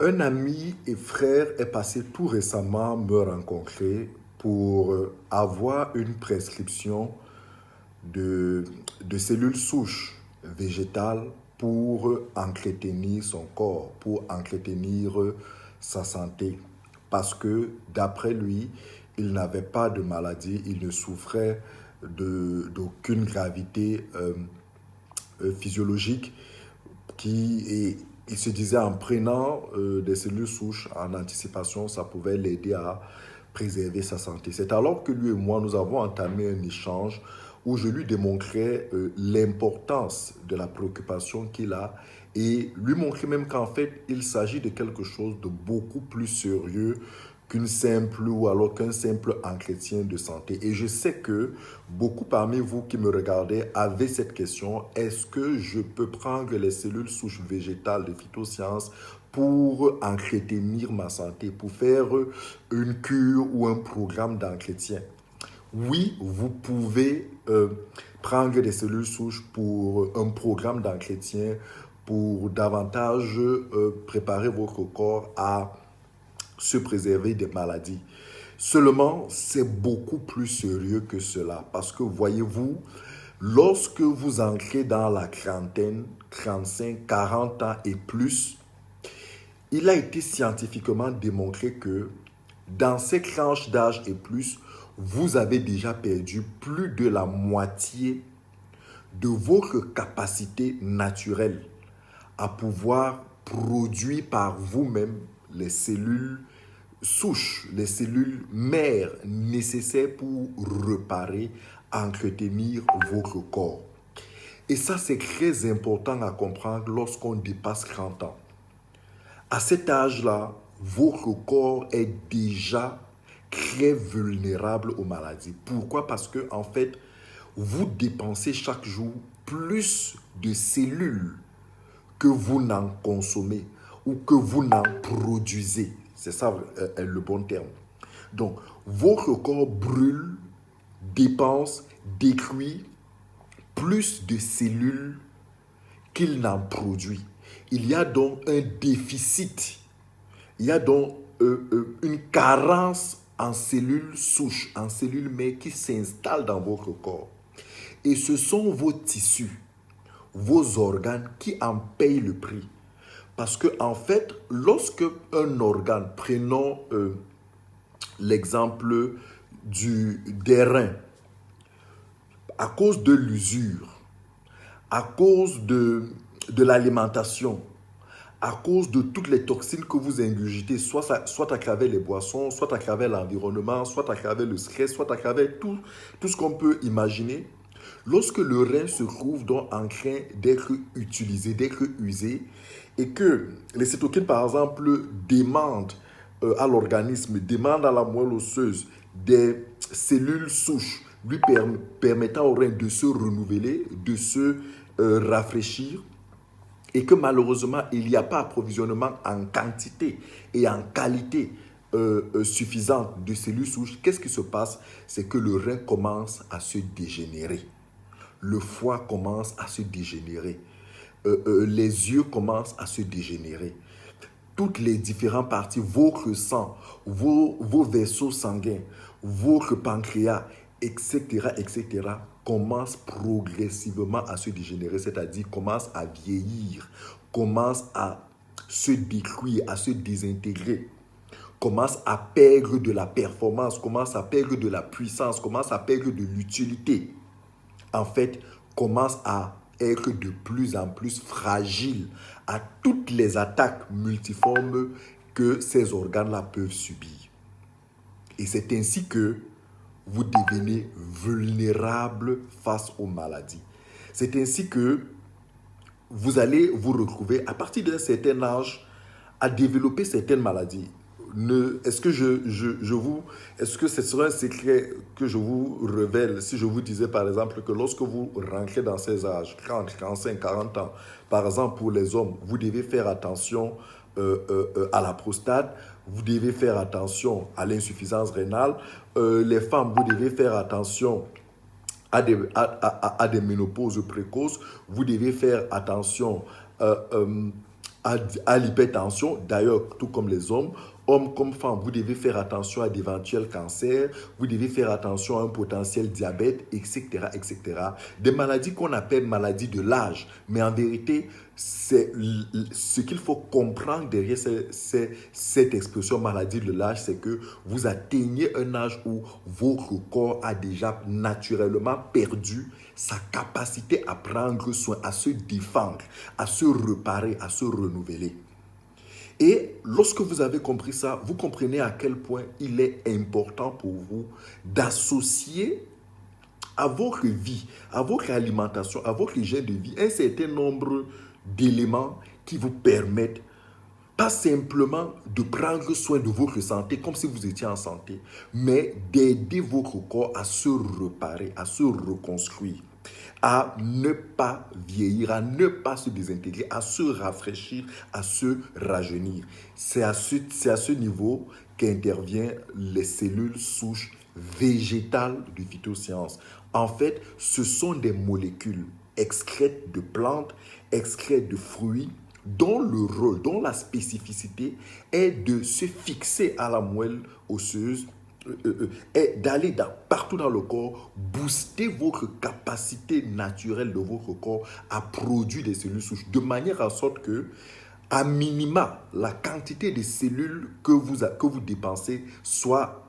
Un ami et frère est passé tout récemment me rencontrer pour avoir une prescription de, de cellules souches végétales pour entretenir son corps, pour entretenir sa santé. Parce que d'après lui, il n'avait pas de maladie, il ne souffrait d'aucune gravité physiologique et il se disait en prenant des cellules souches en anticipation, ça pouvait l'aider à préserver sa santé. C'est alors que lui et moi, nous avons entamé un échange où je lui démontrais l'importance de la préoccupation qu'il a et lui montrer même qu'en fait, il s'agit de quelque chose de beaucoup plus sérieux qu'une simple ou alors qu'un simple entretien de santé. Et je sais que beaucoup parmi vous qui me regardez avaient cette question, est-ce que je peux prendre les cellules souches végétales de phytosciences pour entretenir ma santé, pour faire une cure ou un programme d'entretien? Oui, vous pouvez prendre des cellules souches pour un programme d'entretien, pour davantage préparer votre corps à se préserver des maladies. Seulement, c'est beaucoup plus sérieux que cela parce que voyez-vous, lorsque vous entrez dans la trentaine, 35, 40 ans et plus, il a été scientifiquement démontré que dans ces tranches d'âge et plus, vous avez déjà perdu plus de la moitié de votre capacité naturelle à pouvoir produire par vous-même les cellules souches, les cellules mères nécessaires pour réparer, entretenir votre corps. Et ça, c'est très important à comprendre lorsqu'on dépasse 30 ans. À cet âge-là, votre corps est déjà très vulnérable aux maladies. Pourquoi? Parce que, en fait, vous dépensez chaque jour plus de cellules que vous n'en consommez ou que vous n'en produisez. C'est ça le bon terme. Donc, votre corps brûle, dépense, détruit plus de cellules qu'il n'en produit. Il y a donc un déficit, il y a donc une carence en cellules souches, en cellules mères qui s'installent dans votre corps. Et ce sont vos tissus, vos organes qui en payent le prix. Parce que en fait, lorsque un organe, prenons l'exemple des reins, à cause de l'usure, à cause de l'alimentation, à cause de toutes les toxines que vous ingurgitez, soit à travers les boissons, soit à travers l'environnement, soit à travers le stress, soit à travers tout ce qu'on peut imaginer, lorsque le rein se trouve donc en train d'être utilisé, d'être usé, et que les cytokines, par exemple, demandent à l'organisme, demandent à la moelle osseuse des cellules souches lui permettant au rein de se renouveler, de se rafraîchir, et que malheureusement, il n'y a pas approvisionnement en quantité et en qualité suffisante de cellules souches, qu'est-ce qui se passe? C'est que le rein commence à se dégénérer. Le foie commence à se dégénérer. Les yeux commencent à se dégénérer. Toutes les différentes parties, votre sang, vos vaisseaux sanguins, votre pancréas, etc., etc., commencent progressivement à se dégénérer, c'est-à-dire commencent à vieillir, commencent à se détruire, à se désintégrer, commencent à perdre de la performance, commencent à perdre de la puissance, commencent à perdre de l'utilité. En fait, commence à être de plus en plus fragile à toutes les attaques multiformes que ces organes-là peuvent subir. Et c'est ainsi que vous devenez vulnérable face aux maladies. C'est ainsi que vous allez vous retrouver à partir d'un certain âge à développer certaines maladies. Est-ce que est-ce que ce serait un secret que je vous révèle si je vous disais par exemple que lorsque vous rentrez dans ces âges, 30, 45, 40 ans, par exemple pour les hommes, vous devez faire attention à la prostate, vous devez faire attention à l'insuffisance rénale, les femmes, vous devez faire attention à des ménopauses précoces, vous devez faire attention à l'hypertension. D'ailleurs, tout comme les hommes comme femmes, vous devez faire attention à d'éventuels cancers, vous devez faire attention à un potentiel diabète, etc., etc. Des maladies qu'on appelle maladies de l'âge. Mais en vérité, c'est ce qu'il faut comprendre derrière cette expression maladie de l'âge, c'est que vous atteignez un âge où votre corps a déjà naturellement perdu sa capacité à prendre soin, à se défendre, à se réparer, à se renouveler. Et lorsque vous avez compris ça, vous comprenez à quel point il est important pour vous d'associer à votre vie, à votre alimentation, à votre hygiène de vie, un certain nombre d'éléments qui vous permettent pas simplement de prendre soin de votre santé comme si vous étiez en santé, mais d'aider votre corps à se réparer, à se reconstruire, à ne pas vieillir, à ne pas se désintégrer, à se rafraîchir, à se rajeunir. C'est à ce niveau qu'interviennent les cellules souches végétales de phytosciences. En fait, ce sont des molécules excrètes de plantes, excrètes de fruits, dont le rôle, dont la spécificité est de se fixer à la moelle osseuse est d'aller partout dans le corps, booster votre capacité naturelle de votre corps à produire des cellules souches, de manière à sorte que, à minima, la quantité de cellules que vous dépensez soit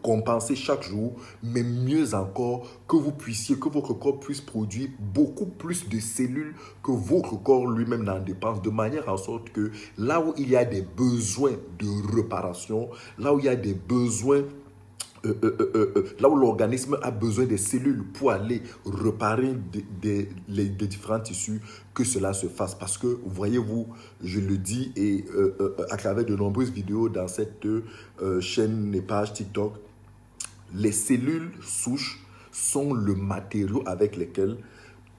compensée chaque jour, mais mieux encore, que votre corps puisse produire beaucoup plus de cellules que votre corps lui-même n'en dépense, de manière à sorte que là où il y a des besoins de réparation, là où il y a des besoins là où l'organisme a besoin des cellules pour aller réparer les différents tissus, que cela se fasse. Parce que, voyez-vous, je le dis et à travers de nombreuses vidéos dans cette chaîne et page TikTok, les cellules souches sont le matériau avec lequel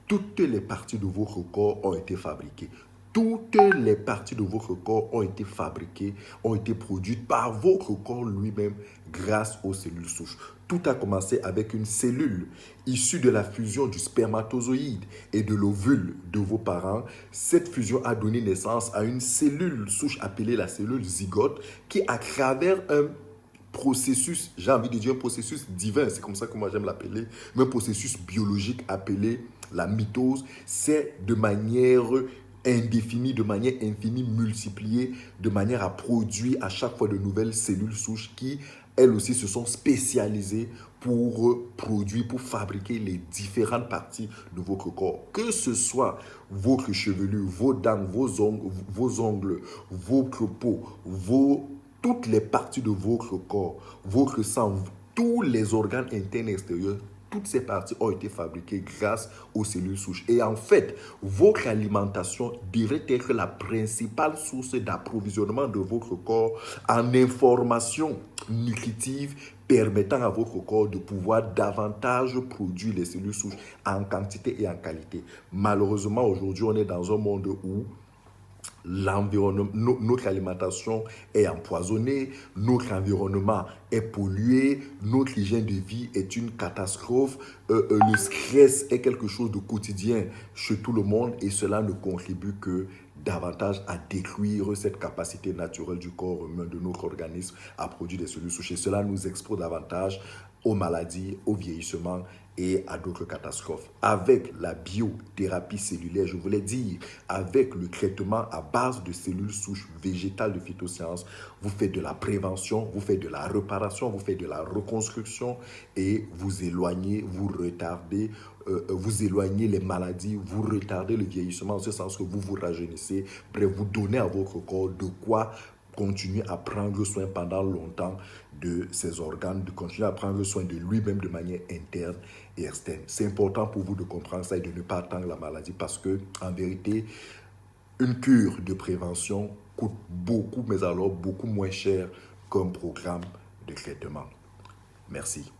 toutes les parties de votre corps ont été fabriquées. Toutes les parties de votre corps ont été fabriquées, ont été produites par votre corps lui-même grâce aux cellules souches. Tout a commencé avec une cellule issue de la fusion du spermatozoïde et de l'ovule de vos parents. Cette fusion a donné naissance à une cellule souche appelée la cellule zygote qui, à travers un processus, j'ai envie de dire un processus divin, c'est comme ça que moi j'aime l'appeler, mais un processus biologique appelé la mitose, c'est de manière indéfinie, de manière infinie, multipliée, de manière à produire à chaque fois de nouvelles cellules souches qui, elles aussi, se sont spécialisées pour produire, pour fabriquer les différentes parties de votre corps. Que ce soit votre chevelure, vos dents, vos ongles, votre peau, toutes les parties de votre corps, votre sang, tous les organes internes et extérieurs, toutes ces parties ont été fabriquées grâce aux cellules souches. Et en fait, votre alimentation devrait être la principale source d'approvisionnement de votre corps en informations nutritives permettant à votre corps de pouvoir davantage produire les cellules souches en quantité et en qualité. Malheureusement, aujourd'hui, on est dans un monde où l'environnement, notre alimentation est empoisonnée, notre environnement est pollué, notre hygiène de vie est une catastrophe, le stress est quelque chose de quotidien chez tout le monde et cela ne contribue que davantage à détruire cette capacité naturelle du corps humain, de notre organisme à produire des cellules souches. Et cela nous expose davantage aux maladies, au vieillissement et à d'autres catastrophes. Avec la biothérapie cellulaire, je voulais dire, avec le traitement à base de cellules souches végétales de phytosciences, vous faites de la prévention, vous faites de la réparation, vous faites de la reconstruction et vous éloignez, vous éloignez les maladies, vous retardez le vieillissement en ce sens que vous vous rajeunissez, bref, vous donnez à votre corps de quoi continuer à prendre soin pendant longtemps de ses organes, de continuer à prendre soin de lui-même de manière interne et externe. C'est important pour vous de comprendre ça et de ne pas attendre la maladie parce que, en vérité, une cure de prévention coûte beaucoup, mais alors beaucoup moins cher qu'un programme de traitement. Merci.